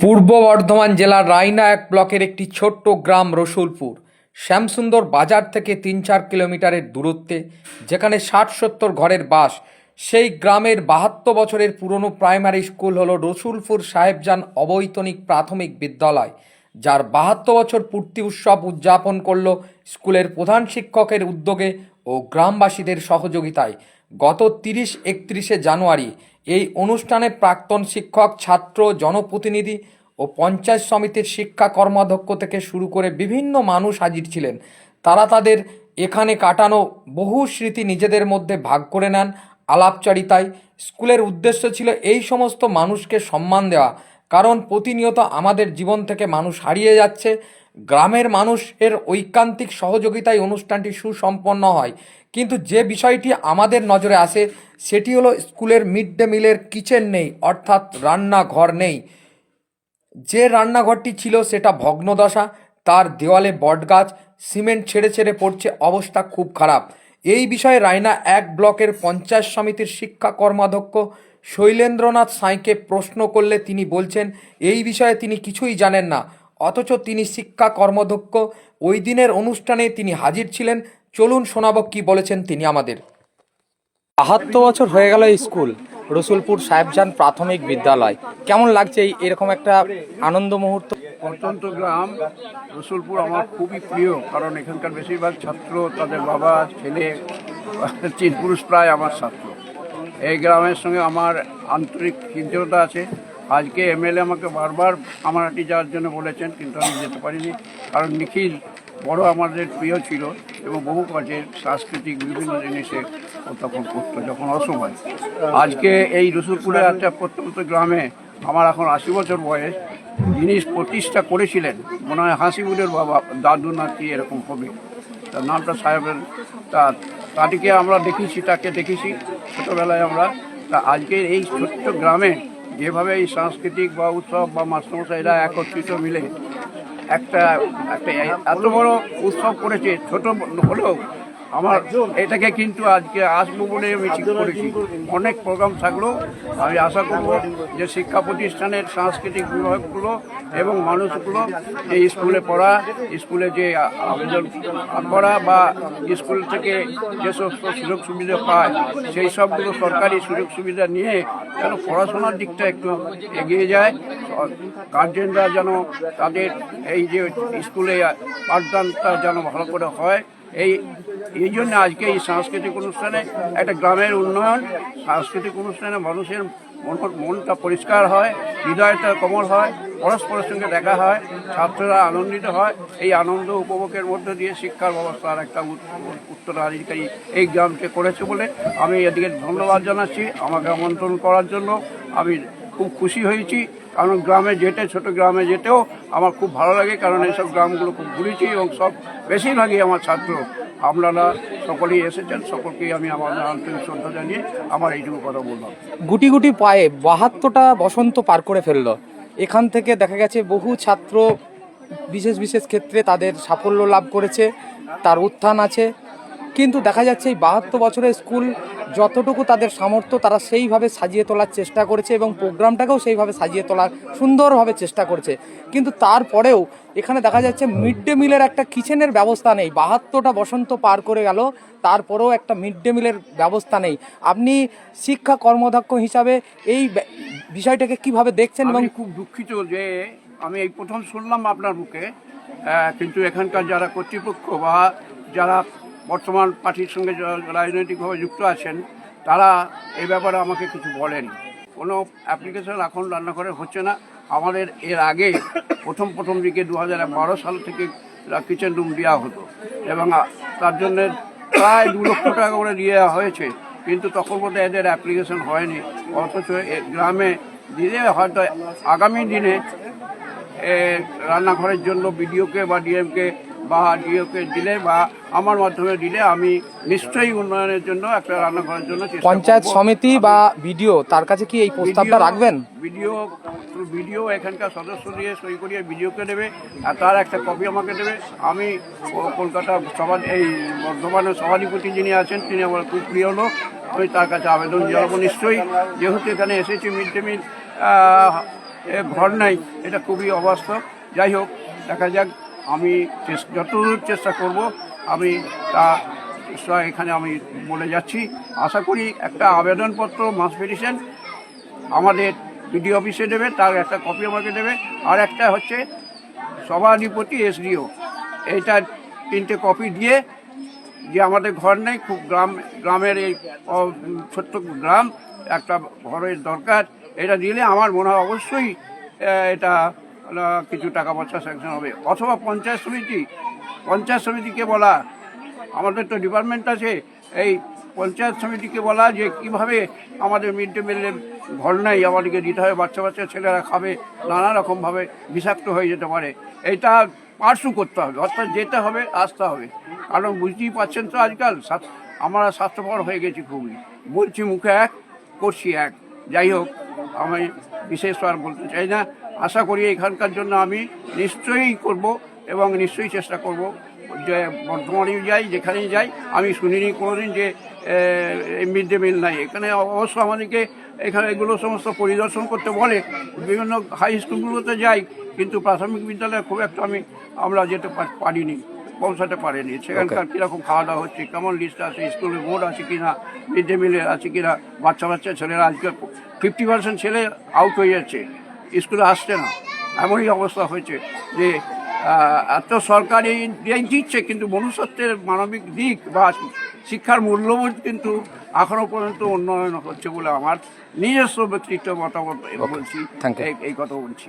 পূর্ব বর্ধমান জেলার রায়না এক ব্লকের একটি ছোট্ট গ্রাম রসুলপুর শ্যামসুন্দর বাজার থেকে ৩-৪ কিলোমিটারের দূরত্বে, যেখানে ৬০-৭০ ঘরের বাস। সেই গ্রামের ৭২ বছরের পুরনো প্রাইমারি স্কুল হলো রসুলপুর সাহেবজান অবৈতনিক প্রাথমিক বিদ্যালয়, যার ৭২ বছর পূর্তি উৎসব উদযাপন করল স্কুলের প্রধান শিক্ষকের উদ্যোগে ও গ্রামবাসীদের সহযোগিতায়। গত ৩০-৩১ জানুয়ারি এই অনুষ্ঠানে প্রাক্তন শিক্ষক, ছাত্র, জনপ্রতিনিধি ও পঞ্চায়েত সমিতির শিক্ষা কর্মাধ্যক্ষ থেকে শুরু করে বিভিন্ন মানুষ হাজির ছিলেন। তারা তাদের এখানে কাটানো বহু স্মৃতি নিজেদের মধ্যে ভাগ করে নেন আলাপচারিতায়। স্কুলের উদ্দেশ্য ছিল এই সমস্ত মানুষকে সম্মান দেওয়া, কারণ প্রতিনিয়ত আমাদের জীবন থেকে মানুষ হারিয়ে যাচ্ছে। গ্রামের মানুষের ঐকান্তিক সহযোগিতায় অনুষ্ঠানটি সুসম্পন্ন হয়। কিন্তু যে বিষয়টি আমাদের নজরে আসে সেটি হলো স্কুলের মিড ডে মিলের কিচেন নেই, অর্থাৎ রান্নাঘর নেই। যে রান্নাঘরটি ছিল সেটা ভগ্নদশা, তার দেওয়ালে বটগাছ, সিমেন্ট ছেড়ে ছেড়ে পড়ছে, অবস্থা খুব খারাপ। এই বিষয়ে রায়না এক ব্লকের পঞ্চায়েত সমিতির শিক্ষা কর্মাধ্যক্ষ শৈলেন্দ্রনাথ সাঁইকে প্রশ্ন করলে তিনি বলছেন এই বিষয়ে তিনি কিছুই জানেন না, অথচ তিনি শিক্ষা কর্মাধ্যক্ষ। ওই দিনের অনুষ্ঠানে তিনি হাজির ছিলেন। চলুন শোনাব কি বলেছেন তিনি আমাদের। ৭২ বছর হয়ে গেল এই স্কুল রসুলপুর সাহেবজান প্রাথমিক বিদ্যালয়। কেমন লাগছে এরকম একটা আনন্দ মুহূর্ত? প্রত্যন্ত গ্রাম রসুলপুর আমার খুবই প্রিয়, কারণ এখানকার বেশিরভাগ ছাত্র, তাদের বাবা, ছেলে, ৩ পুরুষ প্রায় আমার ছাত্র। এই গ্রামের সঙ্গে আমার আন্তরিক হৃদ্যতা আছে। আজকে এমএলএ আমাকে বারবার আমারহাটি যাওয়ার জন্য বলেছেন, কিন্তু আমি যেতে পারিনি, কারণ নিখিল বড় আমাদের প্রিয় ছিল এবং বহু কাজে সাংস্কৃতিক বিভিন্ন জিনিসে ও তখন করতো যখন অসময়। আজকে এই রসুলপুরে একটা প্রত্যন্ত গ্রামে আমার এখন ৮০ বছর বয়স, যিনি প্রতিষ্ঠা করেছিলেন, মনে হয় হাসিবুলের বাবা, দাদু নাকি এরকম হবে, তার নামটা সাহেবের, তাটিকে আমরা দেখেছি, তাকে দেখেছি ছোটোবেলায় আমরা। তা আজকের এই ছোট্ট গ্রামে যেভাবে এই সাংস্কৃতিক বা উৎসব বা মাস্টারমশাইরা একত্রিত মিলে একটা একটা এত বড় উৎসব করেছে, ছোট হলেও আমার এটাকে কিন্তু আজকে আসবো বলে আমি ঠিক করেছি। অনেক প্রোগ্রাম থাকলেও আমি আশা করব যে শিক্ষা প্রতিষ্ঠানের সাংস্কৃতিক বিভাগগুলো এবং মানুষগুলো এই স্কুলে পড়া, স্কুলে যে আবেদন করা বা স্কুল থেকে যে সমস্ত সুযোগ সুবিধা পায় সেই সবগুলো সরকারি সুযোগ সুবিধা নিয়ে যেন পড়াশোনার দিকটা একটু এগিয়ে যায়। গার্জেনরা যেন তাদের এই যে স্কুলে পাঠদানটা যেন ভালো করে হয়, এই জন্য আজকে এই সাংস্কৃতিক অনুষ্ঠানে একটা গ্রামের উন্নয়ন, সাংস্কৃতিক অনুষ্ঠানে মানুষের মনটা পরিষ্কার হয়, হৃদয়টা কোমল হয়, পরস্পরের সঙ্গে দেখা হয়, ছাত্ররা আনন্দিত হয়। এই আনন্দ উপভোগের মধ্যে দিয়ে শিক্ষার ব্যবস্থার একটা উত্তরাধিকারী এই গ্রামকে করেছে বলে আমি এদিকে ধন্যবাদ জানাচ্ছি। আমাকে আমন্ত্রণ করার জন্য আমি খুব খুশি হয়েছি, কারণ গ্রামে যেতে, ছোটো গ্রামে যেতেও আমার খুব ভালো লাগে, কারণ এইসব গ্রামগুলো খুব ঘুরেছি এবং সব বেশিরভাগই আমার ছাত্র। আপনারা সকলেই এসেছেন, সকলকেই আমি আমার আন্তরিক শ্রদ্ধা জানিয়ে আমার এইটুকু কথা বললাম। গুটি গুটি পায়ে ৭২টা বসন্ত পার করে ফেললো। এখান থেকে দেখা গেছে বহু ছাত্র বিশেষ বিশেষ ক্ষেত্রে তাদের সাফল্য লাভ করেছে, তার উত্থান আছে। কিন্তু দেখা যাচ্ছে এই ৭২ বছরের স্কুল যতটুকু তাদের সামর্থ্য তারা সেইভাবে সাজিয়ে তোলার চেষ্টা করেছে এবং প্রোগ্রামটাকেও সেইভাবে সাজিয়ে তোলার সুন্দরভাবে চেষ্টা করেছে। কিন্তু তারপরেও এখানে দেখা যাচ্ছে মিড ডে মিলের একটা কিচেনের ব্যবস্থা নেই। ৭২টা বসন্ত পার করে গেল, তারপরেও একটা মিড ডে মিলের ব্যবস্থা নেই। আপনি শিক্ষা কর্মাধ্যক্ষ হিসাবে এই বিষয়টাকে কিভাবে দেখছেন? এবং আমি খুব দুঃখিত যে আমি এই প্রথম শুনলাম আপনার মুখে, কিন্তু এখানকার যারা কর্তৃপক্ষ বা যারা বর্তমান পার্টির সঙ্গে রাজনৈতিকভাবে যুক্ত আছেন, তারা এই ব্যাপারে আমাকে কিছু বলেনি। কোনো অ্যাপ্লিকেশন এখন রান্নাঘরে হচ্ছে না। আমাদের এর আগে প্রথম দিকে 2012 সাল থেকে কিচেন রুম দেওয়া হতো এবং তার জন্যে প্রায় 2 লক্ষ টাকা করে দেওয়া হয়েছে, কিন্তু তখন মধ্যে এদের অ্যাপ্লিকেশন হয়নি। অথচ গ্রামে দিলে হয়তো আগামী দিনে রান্নাঘরের জন্য বিডিওকে বা ডিএমকে বা ডিওকে দিলে বা আমার মাধ্যমে দিলে আমি নিশ্চয়ই উন্নয়নের জন্য একটা রান্নাঘরের জন্য পঞ্চায়েত সমিতি বা বিডিও তার কাছে কি এই প্রস্তাবটা রাখবেন? বিডিও এখানকার সদস্য দিয়ে সই করিয়ে বিডিওকে দেবে আর তার একটা কপি আমাকে দেবে। আমি কলকাতা এই বর্ধমানের সভাধিপতি যিনি আছেন, তিনি আমার খুব প্রিয় লোক, আমি তার কাছে আবেদন জানাবো নিশ্চয়ই। যেহেতু এখানে এসেছি মিড ডে মিল ঘর নাই, এটা খুবই অবাস্তব। যাই হোক, দেখা যাক, আমি যতদূর চেষ্টা করব আমি তা এখানে আমি বলে যাচ্ছি। আশা করি একটা আবেদনপত্র মাস পিটিশন আমাদের বিডিও অফিসে দেবে, তার একটা কপি আমাকে দেবে, আর একটা হচ্ছে সভাধিপতি এসডিও, এইটা 3টে কপি দিয়ে যে আমাদের ঘর নেই, খুব গ্রামের এই ছোট্ট গ্রাম, একটা ঘরের দরকার, এটা দিলে আমার মনে হয় অবশ্যই এটা কিছু টাকা পয়সা স্যাংশন হবে। অথবা পঞ্চায়েত সমিতিকে বলা, আমাদের তো ডিপার্টমেন্ট আছে, এই পঞ্চায়েত সমিতিকে বলা যে কিভাবে আমাদের মিড ডে মিলের ঘর নাই, আমাদেরকে দিতে হবে, বাচ্চা ছেলেরা খাবে, নানা রকমভাবে বিষাক্ত হয়ে যেতে পারে, এইটা পার্সু করতে হবে, অর্থাৎ যেতে হবে, আসতে হবে। কারণ বুঝতেই পারছেন তো আজকাল আমরা স্বাস্থ্যকর হয়ে গেছি খুবই, বলছি মুখে এক, করছি এক। যাই হোক, আমি বিশেষ আর বলতে চাই না। আশা করি এখানকার জন্য আমি নিশ্চয়ই করব এবং নিশ্চয়ই চেষ্টা করব। যে বর্ধমানেও যাই, যেখানেই যাই, আমি শুনিনি কোনোদিন যে মিড ডে মিল নাই এখানে। অবশ্য আমাদেরকে এখানে এগুলো সমস্ত পরিদর্শন করতে বলে, বিভিন্ন হাই স্কুলগুলোতে যাই, কিন্তু প্রাথমিক বিদ্যালয়ে খুব একটা আমরা যেতে পারিনি, পৌঁছাতে পারিনি। সেখানকার কীরকম খাওয়া দাওয়া হচ্ছে, কেমন লিস্ট আছে, স্কুলের বোর্ড আছে কিনা, মিড ডে মিলে আছে কিনা, বাচ্চা ছেলেরা আজকে 50% ছেলে আউট হয়ে যাচ্ছে, স্কুলে আসছে না, এমনই অবস্থা হয়েছে যে এত সরকারি দিচ্ছে, কিন্তু মনুষ্যত্বের মানবিক দিক বা শিক্ষার মূল্যবোধ কিন্তু এখনো পর্যন্ত উন্নয়ন হচ্ছে বলে আমার নিজস্ব ব্যক্তিত্ব মতামত বলছি, এই কথা বলছি।